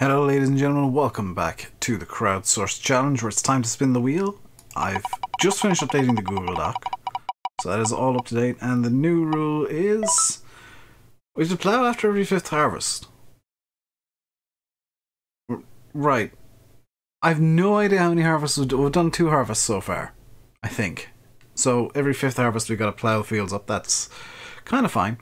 Hello ladies and gentlemen, welcome back to the Crowdsourced challenge where it's time to spin the wheel. I've just finished updating the Google Doc, so that is all up to date, and the new rule is we have to plough after every 5th harvest. Right. I've no idea how many harvests we've done. We've done 2 harvests so far, I think. So every 5th harvest we've got to plough the fields up. That's kind of fine.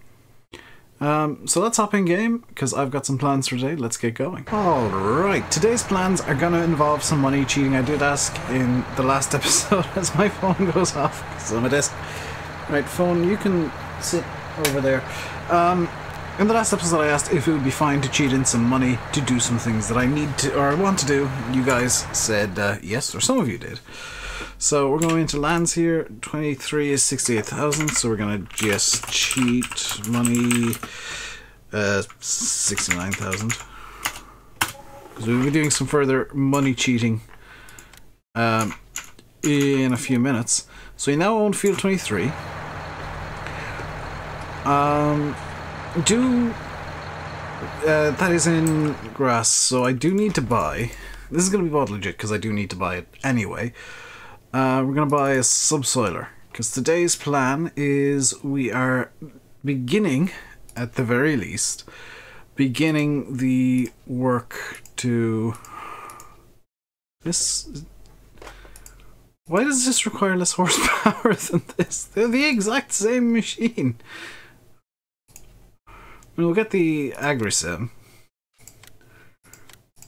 So let's hop in game, because I've got some plans for today. Let's get going. Alright, today's plans are going to involve some money cheating. I did ask in the last episode as my phone goes off, because I'm a desk. Right, phone, you can sit over there. In the last episode I asked if it would be fine to cheat in some money to do some things that I need to, or I want to do. You guys said yes, or some of you did. So we're going into lands here. 23 is 68,000, so we're going to just cheat money 69,000. Because we'll be doing some further money cheating in a few minutes. So you now own field 23. That is in grass, so I do need to buy. This is going to be bought legit because I do need to buy it anyway. We're going to buy a subsoiler, because today's plan is we are beginning, at the very least, beginning the work to... Why does this require less horsepower than this? They're the exact same machine. We'll get the Agrisem,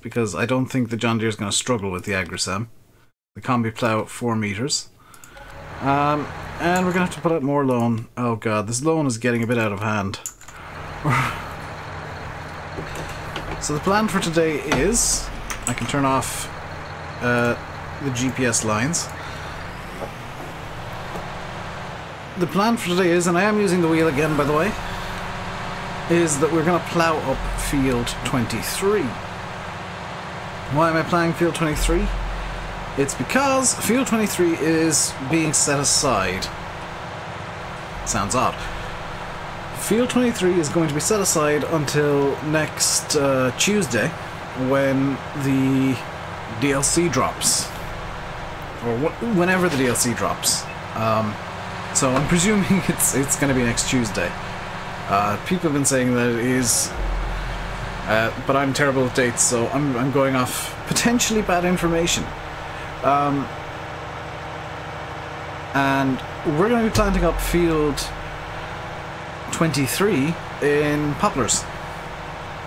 because I don't think the John Deere is going to struggle with the Agrisem. The combi plow at 4 meters. And we're going to have to put out more loan. Oh god, this loan is getting a bit out of hand. So the plan for today is... I can turn off the GPS lines. The plan for today is, and I am using the wheel again by the way, is that we're going to plow up field 23. Why am I ploughing field 23? It's because field 23 is being set aside. Sounds odd. Field 23 is going to be set aside until next Tuesday, when the DLC drops. Or whenever the DLC drops. So I'm presuming it's going to be next Tuesday. People have been saying that it is, but I'm terrible at dates, so I'm going off potentially bad information. And we're going to be planting up field 23 in poplars,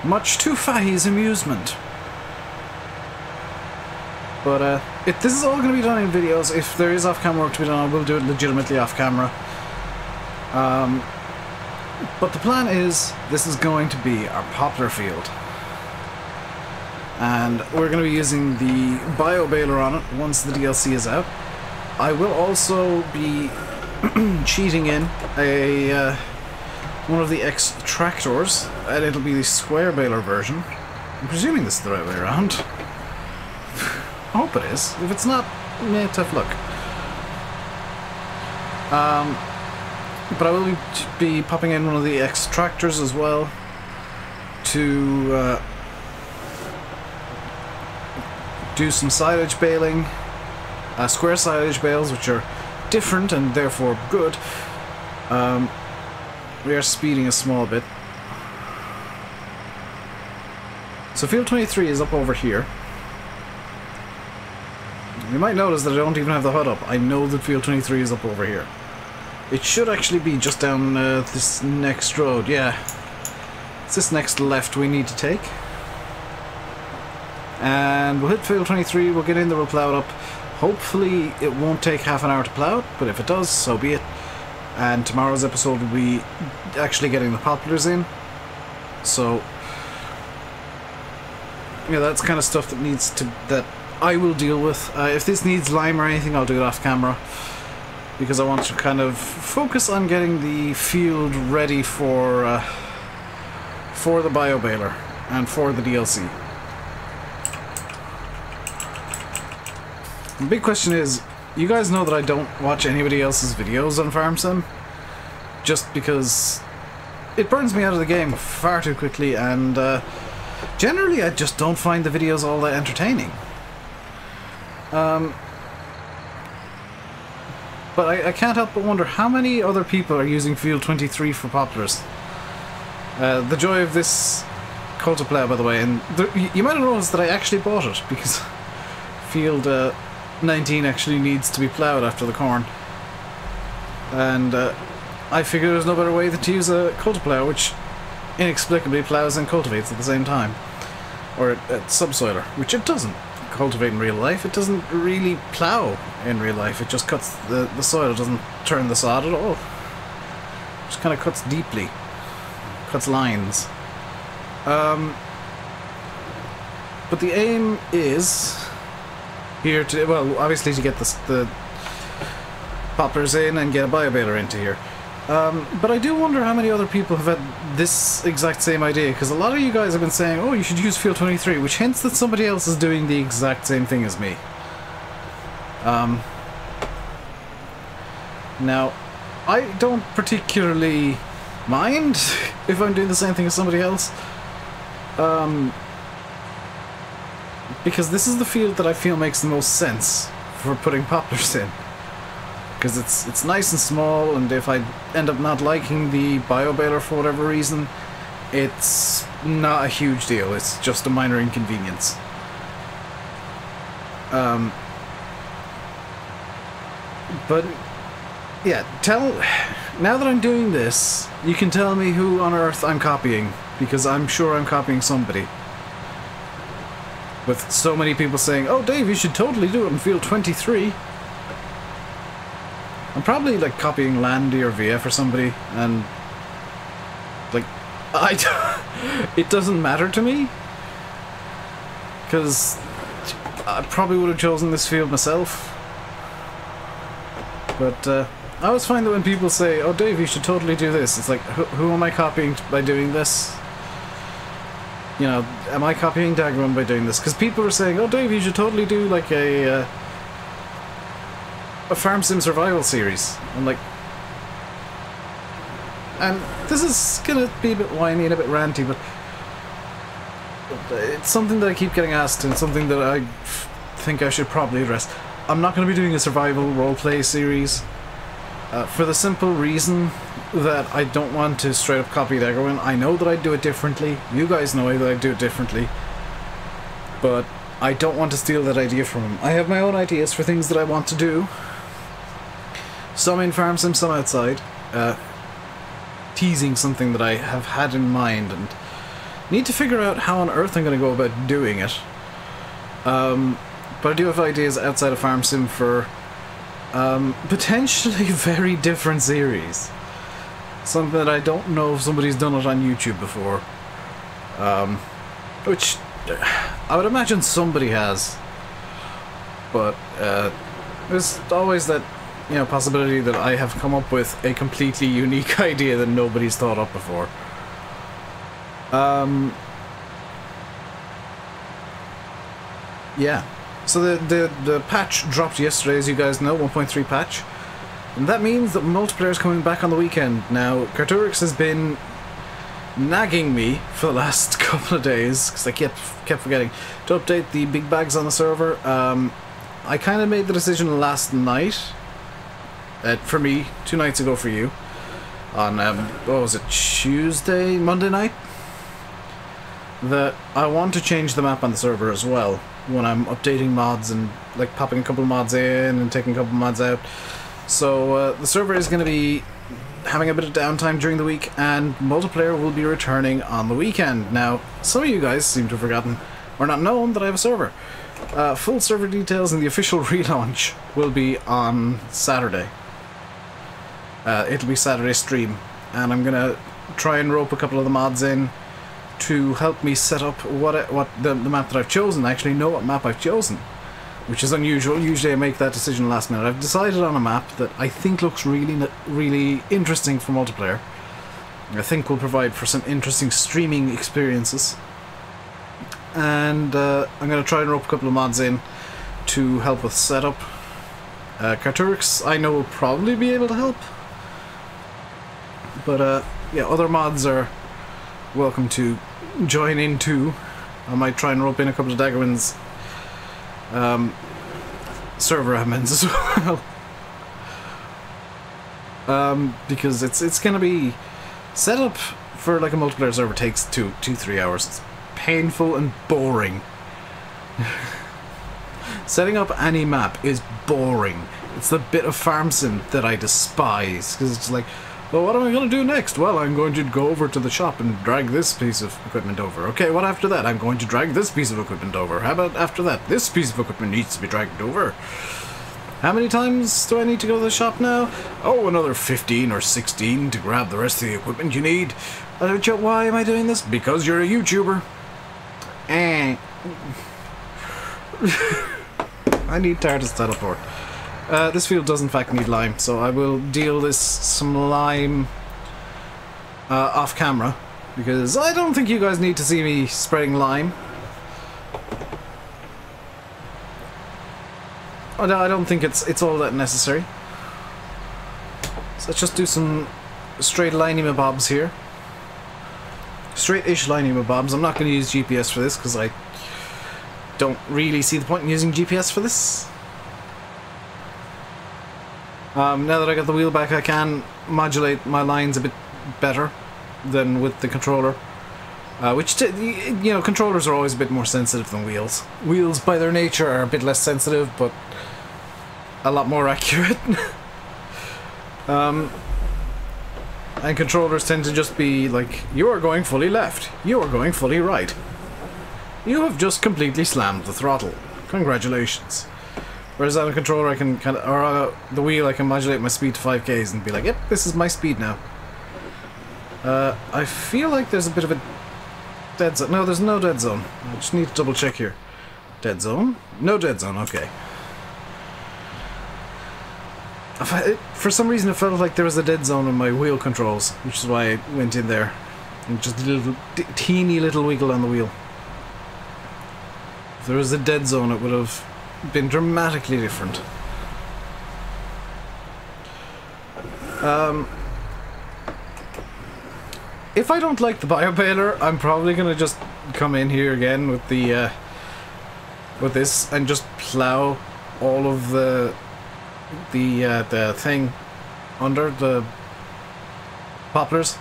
much to Fahi's amusement. But this is all going to be done in videos. If there is off-camera work to be done, I will do it legitimately off-camera. But the plan is, this is going to be our poplar field. And we're going to be using the bio baler on it once the DLC is out. I will also be cheating in one of the extractors, and it'll be the square baler version. I'm presuming this is the right way around. I hope it is. If it's not, tough luck. But I will be popping in one of the extractors as well to do some silage baling, square silage bales, which are different and therefore good. We are speeding a small bit. So field 23 is up over here. You might notice that I don't even have the HUD up. I know that field 23 is up over here. It should actually be just down this next road, yeah. It's this next left we need to take. And we'll hit field 23, we'll get in there, we'll plough it up. Hopefully it won't take half an hour to plough it, but if it does, so be it. And tomorrow's episode will be actually getting the poplars in. So, yeah, that's kind of stuff that I will deal with. If this needs lime or anything, I'll do it off camera, because I want to kind of focus on getting the field ready for the bio baler and for the DLC. The big question is, you guys know that I don't watch anybody else's videos on Farm Sim, just because it burns me out of the game far too quickly, and Generally, I just don't find the videos all that entertaining. But I can't help but wonder how many other people are using Field 23 for poplars. The joy of this Cultiplow, by the way, and you might have noticed that I actually bought it, because Field 19 actually needs to be ploughed after the corn. And I figured there's no better way than to use a Cultiplow, which inexplicably ploughs and cultivates at the same time. Or a subsoiler, which it doesn't cultivate in real life. It doesn't really plough in real life. It just cuts the soil. It doesn't turn the sod at all. It just kind of cuts deeply. Cuts lines. But the aim is here to, well, obviously to get the poplars in and get a biobaler into here. But I do wonder how many other people have had this exact same idea, because a lot of you guys have been saying, oh, you should use Field 23, which hints that somebody else is doing the exact same thing as me. Now, I don't particularly mind if I'm doing the same thing as somebody else, because this is the field that I feel makes the most sense for putting poplars in. Because it's nice and small, and if I end up not liking the biobaler for whatever reason, it's not a huge deal. It's just a minor inconvenience. But yeah, now that I'm doing this, you can tell me who on earth I'm copying, because I'm sure I'm copying somebody. With so many people saying, "Oh, Dave, you should totally do it in Field 23." I'm probably like copying Landy or VF or somebody, and like it doesn't matter to me, because I probably would have chosen this field myself. But I always find that when people say, "Oh, Dave, you should totally do this," it's like, who am I copying by doing this? You know, am I copying Daggerun by doing this? Because people are saying, "Oh, Dave, you should totally do like a Farm Sim survival series." I'm like, and this is gonna be a bit whiny and a bit ranty, but it's something that I keep getting asked, and something that I think I should probably address. I'm not going to be doing a survival roleplay series, for the simple reason that I don't want to straight up copy Daggerun. I know that I do it differently. You guys know that I do it differently, but I don't want to steal that idea from him. I have my own ideas for things that I want to do. Some in Farm Sim, some outside. Teasing something that I have had in mind and need to figure out how on earth I'm going to go about doing it. But I do have ideas outside of Farm Sim for potentially very different series. Something that I don't know if somebody's done it on YouTube before. Which I would imagine somebody has. But there's always that, you know, possibility that I have come up with a completely unique idea that nobody's thought up before. Yeah. So the patch dropped yesterday, as you guys know, 1.3 patch. And that means that multiplayer is coming back on the weekend. Now, Crowdsourced has been nagging me for the last couple of days, because I kept forgetting to update the big bags on the server. I kind of made the decision last night, for me, 2 nights ago for you, on, what was it, Monday night? That I want to change the map on the server as well, when I'm updating mods and, like, popping a couple of mods in and taking a couple of mods out. So, the server is going to be having a bit of downtime during the week, and multiplayer will be returning on the weekend. Now, some of you guys seem to have forgotten or not known that I have a server. Full server details and the official relaunch will be on Saturday. It'll be Saturday stream, and I'm gonna try and rope a couple of the mods in to help me set up what the map that I've chosen. I actually know what map I've chosen, which is unusual. Usually I make that decision last minute. I've decided on a map that I think looks really interesting for multiplayer. I think will provide for some interesting streaming experiences. And I'm going to try and rope a couple of mods in to help with setup. Crowdsourced, I know, will probably be able to help. But yeah, other mods are welcome to join in too. I might try and rope in a couple of Daggerwinds server admins as well. Because it's gonna be set up for like a multiplayer server takes 2-3 hours. It's painful and boring. Setting up any map is boring. It's the bit of farm sim that I despise, because it's like, well, what am I going to do next? Well, I'm going to go over to the shop and drag this piece of equipment over. Okay, what after that? I'm going to drag this piece of equipment over. How about after that? This piece of equipment needs to be dragged over. How many times do I need to go to the shop now? Oh, another 15 or 16 to grab the rest of the equipment you need. Why am I doing this? Because you're a YouTuber. I need TARDIS teleport. This field does in fact need lime, so I will deal this some lime off camera, because I don't think you guys need to see me spreading lime. I don't think it's all that necessary. So let's just do some straight liney-mabobs here. Straight-ish liney-mabobs. I'm not going to use GPS for this, because I don't really see the point in using GPS for this. Now that I got the wheel back, I can modulate my lines a bit better than with the controller. Which, you know, controllers are always a bit more sensitive than wheels. Wheels, by their nature, are a bit less sensitive, but a lot more accurate. And controllers tend to just be like, you are going fully left, you are going fully right. You have just completely slammed the throttle. Congratulations. Whereas on a controller I can kind of, or on the wheel I can modulate my speed to 5k's and be like, yep, this is my speed now. I feel like there's a bit of a dead zone. No, there's no dead zone. I just need to double check here. Dead zone? No dead zone, okay. For some reason it felt like there was a dead zone on my wheel controls, which is why I went in there. And just a little, teeny little wiggle on the wheel. If there was a dead zone it would have been dramatically different. If I don't like the biobaler, I'm probably gonna just come in here again with the with this and just plow all of the thing under the poplars.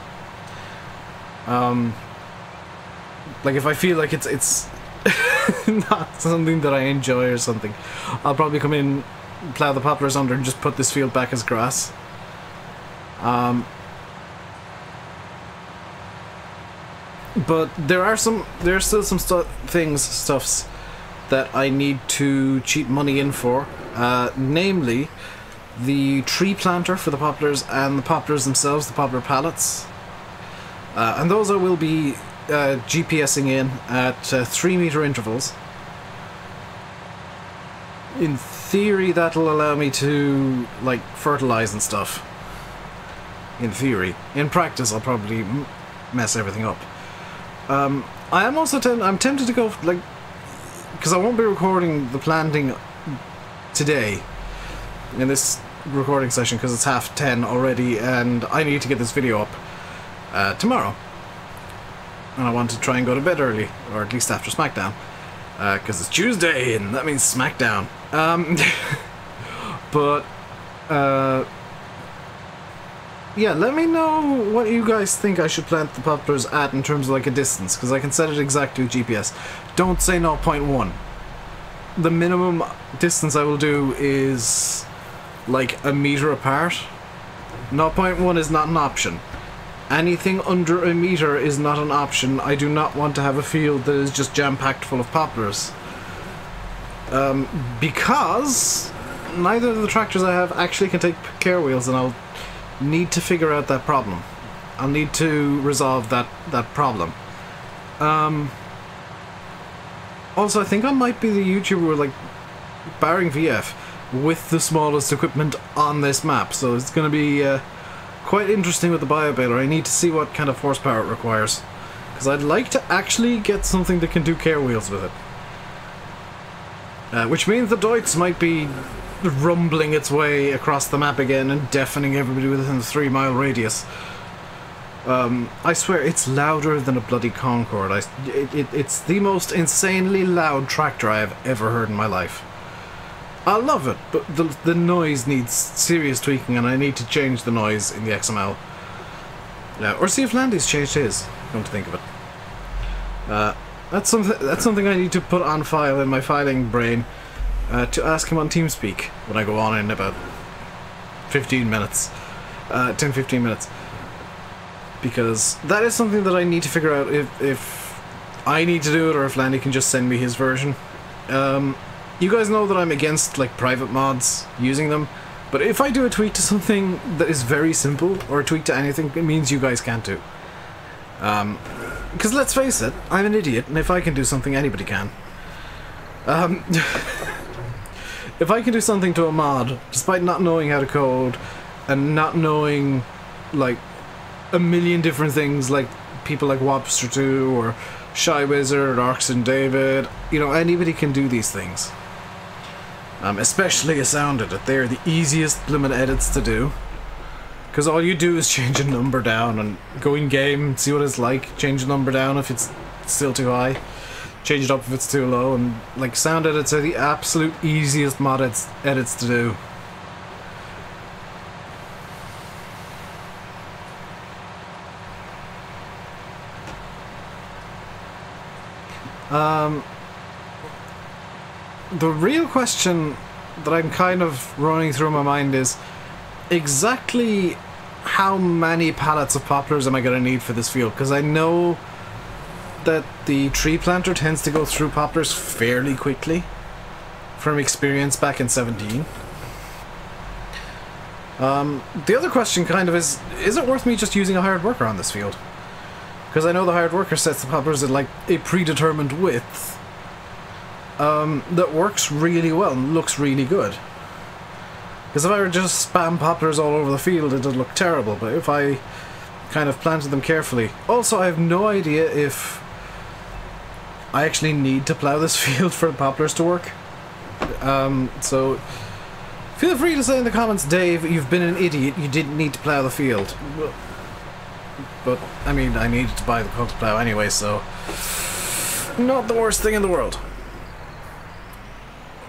Like if I feel like it's not something that I enjoy or something, I'll probably come in, plow the poplars under, and just put this field back as grass. But there's still some stuffs that I need to cheat money in for, namely the tree planter for the poplars and the poplars themselves, the poplar pallets. And those I will be GPSing in at 3-meter intervals. In theory that'll allow me to like fertilize and stuff. In theory. In practice I'll probably mess everything up. I am also I'm tempted to go like, because I won't be recording the planting today in this recording session because it's 10:30 already and I need to get this video up tomorrow. And I want to try and go to bed early, or at least after SmackDown, because it's Tuesday and that means SmackDown. But yeah, let me know what you guys think I should plant the poplars at in terms of like a distance, because I can set it exactly with GPS. Don't say 0.1. The minimum distance I will do is like a meter apart. 0.1 is not an option. Anything under a meter is not an option. I do not want to have a field that is just jam-packed full of poplars. Because neither of the tractors I have actually can take care wheels, and I'll need to figure out that problem. I'll need to resolve that problem. Also, I think I might be the YouTuber, like, barring VF, with the smallest equipment on this map, so it's going to be quite interesting with the biobaler. I need to see what kind of horsepower it requires, because I'd like to actually get something that can do care wheels with it. Which means the Deutz might be rumbling its way across the map again and deafening everybody within the 3-mile radius. I swear, it's louder than a bloody Concorde. It's the most insanely loud tractor I have ever heard in my life. I love it, but the noise needs serious tweaking, and I need to change the noise in the XML. Or see if Landy's changed his, come to think of it. That's something I need to put on file in my filing brain, to ask him on TeamSpeak when I go on in about 15 minutes. 10-15 minutes. Because that is something that I need to figure out if I need to do it or if Landy can just send me his version. You guys know that I'm against like private mods, using them, but if I do a tweak to something that is very simple, or a tweak to anything, it means you guys can't do. Because let's face it, I'm an idiot, and if I can do something, anybody can. If I can do something to a mod, despite not knowing how to code, and not knowing, like, a million different things, like people like Wobster2, or Shy Wizard, Arxon David, you know, anybody can do these things. Especially a sound edit. They're the easiest blooming edits to do. Because all you do is change a number down and go in game, see what it's like, change the number down if it's still too high, change it up if it's too low, and like sound edits are the absolute easiest mod edits to do. The real question that I'm kind of running through my mind is exactly how many pallets of poplars am I going to need for this field? Because I know that the tree planter tends to go through poplars fairly quickly from experience back in 17. The other question kind of is it worth me just using a hired worker on this field? Because I know the hired worker sets the poplars at like a predetermined width that works really well and looks really good. Because if I were just spam poplars all over the field, it would look terrible, but if I kind of planted them carefully. Also, I have no idea if I actually need to plow this field for the poplars to work. So feel free to say in the comments, Dave, you've been an idiot, you didn't need to plow the field. But, I mean, I needed to buy the coax plow anyway, so not the worst thing in the world.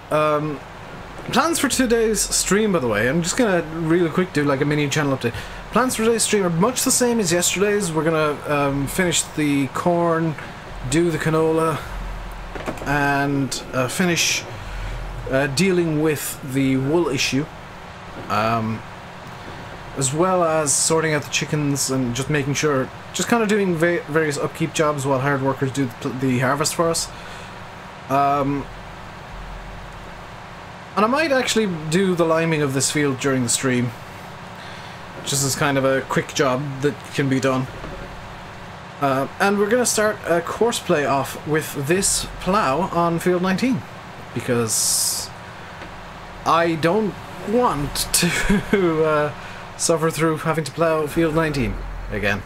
Plans for today's stream, by the way, I'm just gonna really quick do like a mini channel update. Plans for today's stream are much the same as yesterday's. We're gonna finish the corn, do the canola, and finish dealing with the wool issue. As well as sorting out the chickens and just making sure, just kind of doing various upkeep jobs while hired workers do the harvest for us. And I might actually do the liming of this field during the stream, just as kind of a quick job that can be done. And we're going to start a course play off with this plough on field 19, because I don't want to suffer through having to plough field 19 again.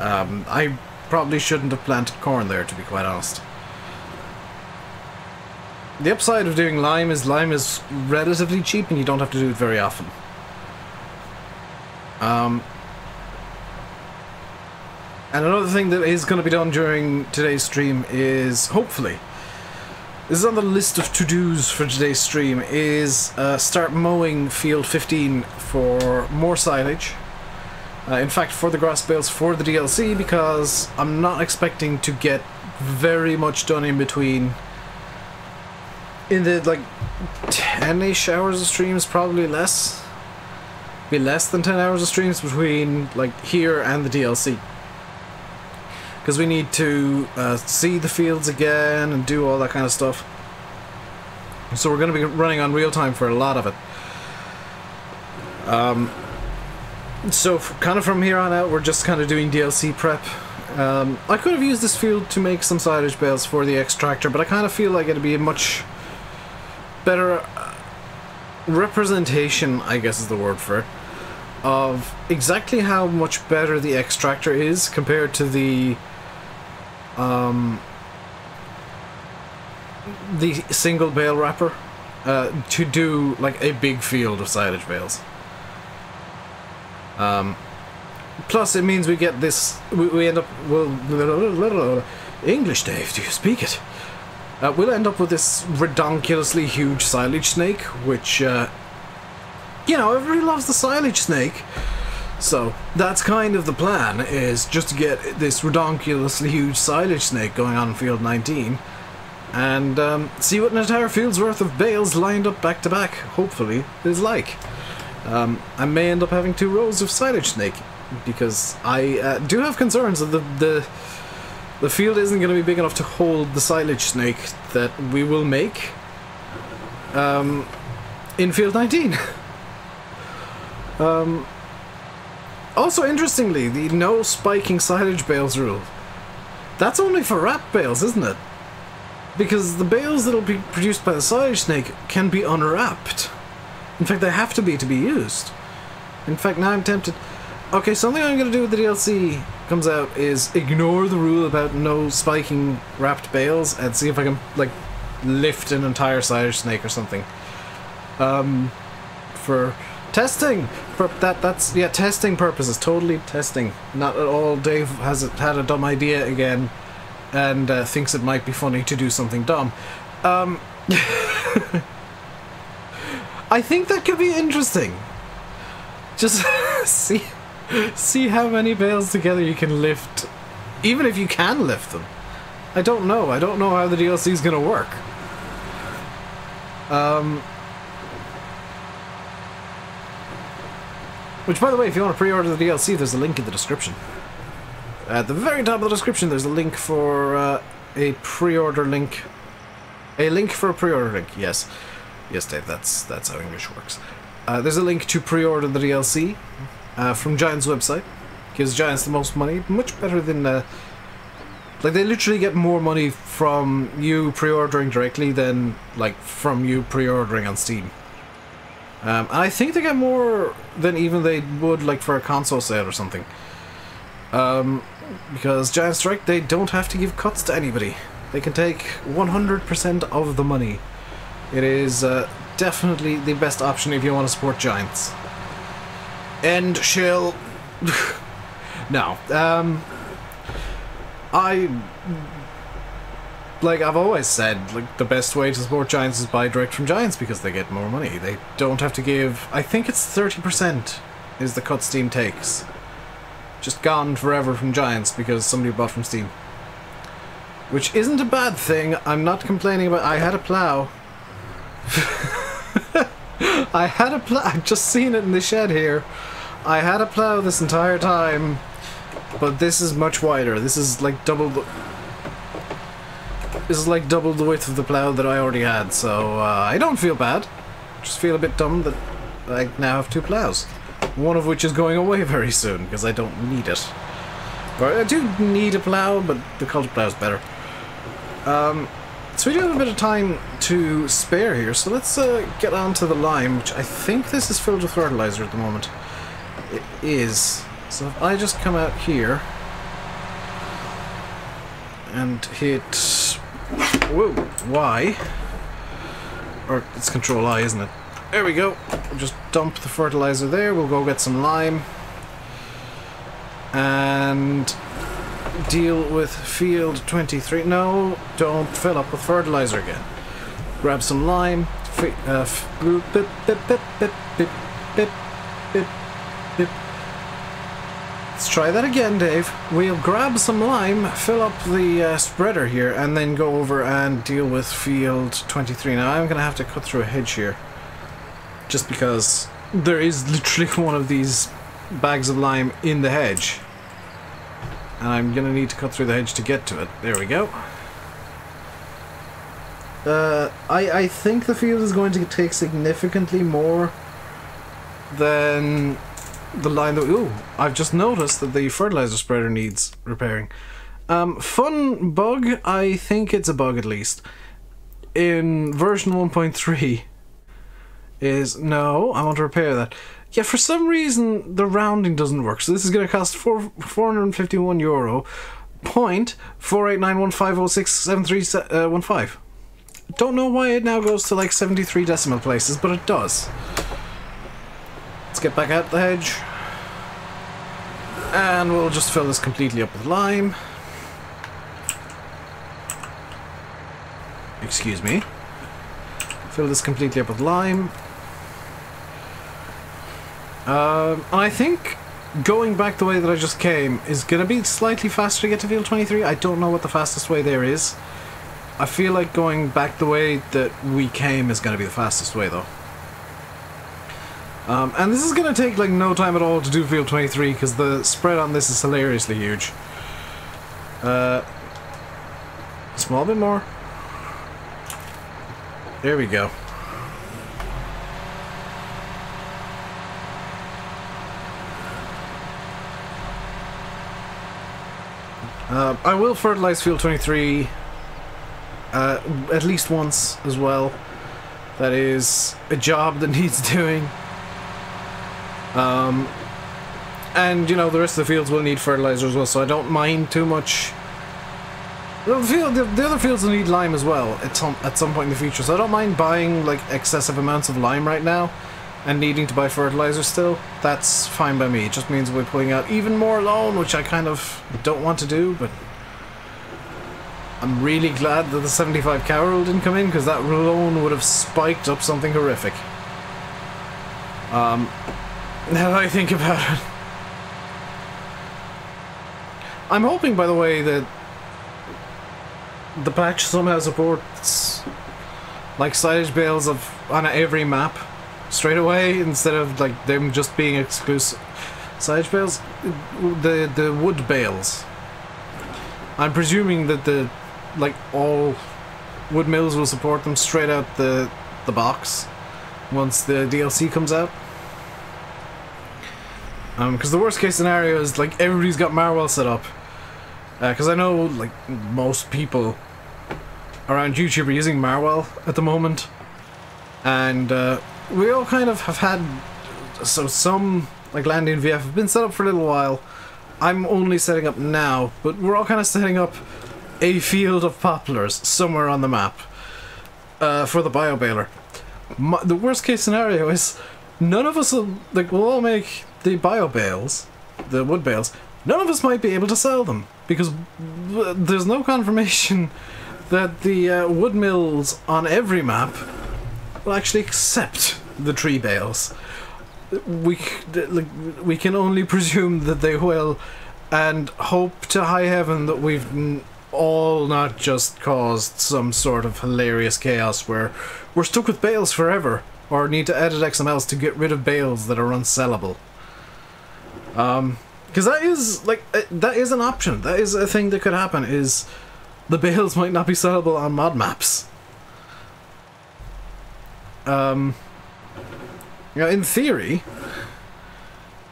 I probably shouldn't have planted corn there, to be quite honest. The upside of doing lime is relatively cheap and you don't have to do it very often. And another thing that is going to be done during today's stream is, hopefully, this is on the list of to-dos for today's stream, is start mowing field 15 for more silage. In fact, for the grass bales for the DLC, because I'm not expecting to get very much done in between. In the like 10-ish hours of streams, probably less. Be less than 10 hours of streams between like here and the DLC. Because we need to see the fields again and do all that kind of stuff. So we're going to be running on real time for a lot of it. So kind of from here on out, we're just kind of doing DLC prep. I could have used this field to make some silage bales for the extractor, but I kind of feel like it'd be a much better representation, I guess is the word for it, of exactly how much better the extractor is compared to the single bale wrapper, to do like a big field of silage bales. Plus, it means we get this. We end up. Well, English, Dave. Do you speak it? We'll end up with this redonkulously huge silage snake, which, you know, everybody loves the silage snake. So that's kind of the plan, is just to get this redonkulously huge silage snake going on in field 19, and see what an entire field's worth of bales lined up back to back, hopefully, is like. I may end up having 2 rows of silage snake, because I do have concerns that the field isn't going to be big enough to hold the silage snake that we will make in field 19. Also, interestingly, the no spiking silage bales rule, that's only for wrap bales, isn't it? Because the bales that'll be produced by the silage snake can be unwrapped. In fact, they have to be used. In fact, now I'm tempted. Okay, something I'm going to do with the DLC comes out is ignore the rule about no spiking wrapped bales and see if I can, like, lift an entire silage snake or something. For testing! That's testing purposes. Totally testing. Not at all. Dave has had a dumb idea again and thinks it might be funny to do something dumb. I think that could be interesting. Just see how many bales together you can lift, even if you can lift them. I don't know how the DLC is gonna work. Which, by the way, if you want to pre-order the DLC, there's a link in the description. At the very top of the description, there's a link for a pre-order link. A link for a pre-order link, yes. Yes, Dave, that's how English works. There's a link to pre-order the DLC from Giant's website. Gives Giants the most money, much better than... like, they literally get more money from you pre-ordering directly than, like, from you pre-ordering on Steam. And I think they get more than even they would, like, for a console sale or something. Because Giant Strike, they don't have to give cuts to anybody. They can take 100% of the money. It is definitely the best option if you want to support Giants. End shill. No. Like I've always said, like, the best way to support Giants is buy direct from Giants because they get more money. They don't have to give... I think it's 30% is the cut Steam takes. Just gone forever from Giants because somebody bought from Steam. Which isn't a bad thing. I'm not complaining about... I had a plow. I had a plow. I've just seen it in the shed here. I had a plow this entire time, but this is much wider. This is like double the... This is like double the width of the plow that I already had, so I don't feel bad. Just feel a bit dumb that I now have 2 plows. One of which is going away very soon, because I don't need it. Or I do need a plow, but the culture plow is better. So we do have a bit of time to spare here, so let's get on to the lime, which I think this is filled with fertilizer at the moment. It is. So if I just come out here and hit... Whoa, Y. Or it's Control I, isn't it? There we go. We'll just dump the fertilizer there. We'll go get some lime. And deal with field 23. No, don't fill up with fertilizer again. Grab some lime. Let's try that again, Dave. We'll grab some lime, fill up the spreader here, and then go over and deal with field 23. Now I'm going to have to cut through a hedge here, just because there is literally one of these bags of lime in the hedge. And I'm going to need to cut through the hedge to get to it. There we go. I think the field is going to take significantly more than the line that... Ooh, I've just noticed that the fertilizer spreader needs repairing. Fun bug, I think it's a bug at least. In version 1.3 is... No, I want to repair that. Yeah, for some reason the rounding doesn't work, so this is going to cost €451. 0.48915067315. Don't know why it now goes to like 73 decimal places, but it does. Let's get back out the hedge. And we'll just fill this completely up with lime. Excuse me. Fill this completely up with lime. And I think going back the way that I just came is going to be slightly faster to get to field 23. I don't know what the fastest way there is. I feel like going back the way that we came is going to be the fastest way though. And this is going to take like no time at all to do field 23 because the spread on this is hilariously huge. A small bit more. There we go. I will fertilize field 23 at least once as well. That is a job that needs doing. And you know, the rest of the fields will need fertilizer as well, so I don't mind too much. The other fields will need lime as well at some point in the future, so I don't mind buying like excessive amounts of lime right now and needing to buy fertilizer still. That's fine by me. It just means we're pulling out even more loan, which I kind of don't want to do, but I'm really glad that the 75 cow rule didn't come in, because that loan would have spiked up something horrific. Now that I think about it. I'm hoping, by the way, that the patch somehow supports like silage bales on every map straight away, instead of like them just being exclusive silage bales. The wood bales, I'm presuming that all wood mills will support them straight out the box once the DLC comes out. Because the worst case scenario is like everybody's got Marwell set up. Because I know like most people around YouTube are using Marwell at the moment, and we all kind of have had, so some like landing VF have been set up for a little while. I'm only setting up now, but we're all kind of setting up a field of poplars somewhere on the map for the bio baler. The worst case scenario is none of us will, like, we'll all make the bio bales, the wood bales. None of us might be able to sell them because there's no confirmation that the wood mills on every map will actually accept the tree bales. We can only presume that they will, and hope to high heaven that we've all not just caused some sort of hilarious chaos where we're stuck with bales forever, or need to edit XMLs to get rid of bales that are unsellable. Because that is like that is an option. That is a thing that could happen. Is the bales might not be sellable on mod maps. You know, in theory,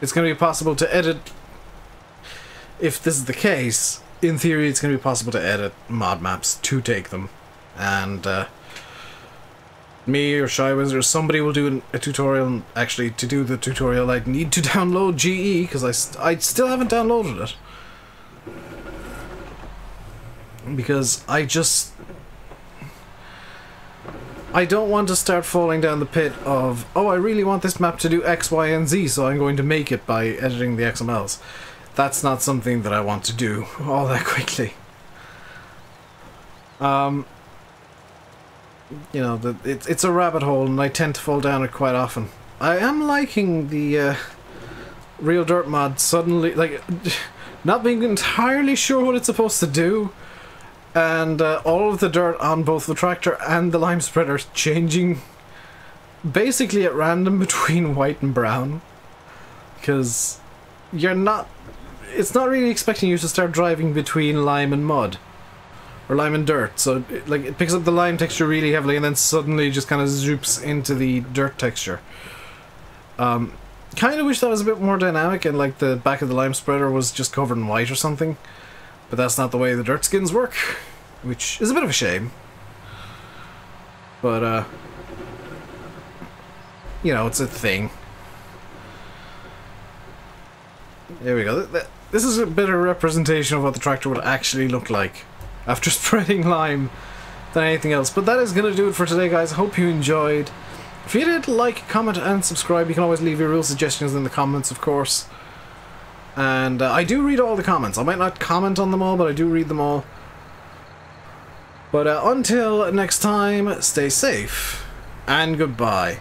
it's going to be possible to edit. If this is the case, in theory, it's going to be possible to edit mod maps to take them, and me or Shywizard or somebody will do a tutorial. Actually, to do the tutorial, I'd need to download GE because I still haven't downloaded it because I don't want to start falling down the pit of, oh, I really want this map to do X, Y, and Z, so I'm going to make it by editing the XMLs. That's not something that I want to do all that quickly. You know, it's a rabbit hole, and I tend to fall down it quite often. I am liking the Real Dirt mod suddenly, like, not being entirely sure what it's supposed to do, and all of the dirt on both the tractor and the lime spreader changing basically at random between white and brown, because it's not really expecting you to start driving between lime and mud. Or lime and dirt, so it picks up the lime texture really heavily and then suddenly just kind of zoops into the dirt texture. Kind of wish that was a bit more dynamic and like the back of the lime spreader was just covered in white or something, but that's not the way the dirt skins work, which is a bit of a shame. But you know, it's a thing. There we go. This is a better representation of what the tractor would actually look like after spreading lime than anything else. But that is going to do it for today, guys. I hope you enjoyed. If you did, like, comment and subscribe. You can always leave your rule suggestions in the comments, of course. And I do read all the comments. I might not comment on them all, but I do read them all. But until next time, stay safe, and goodbye.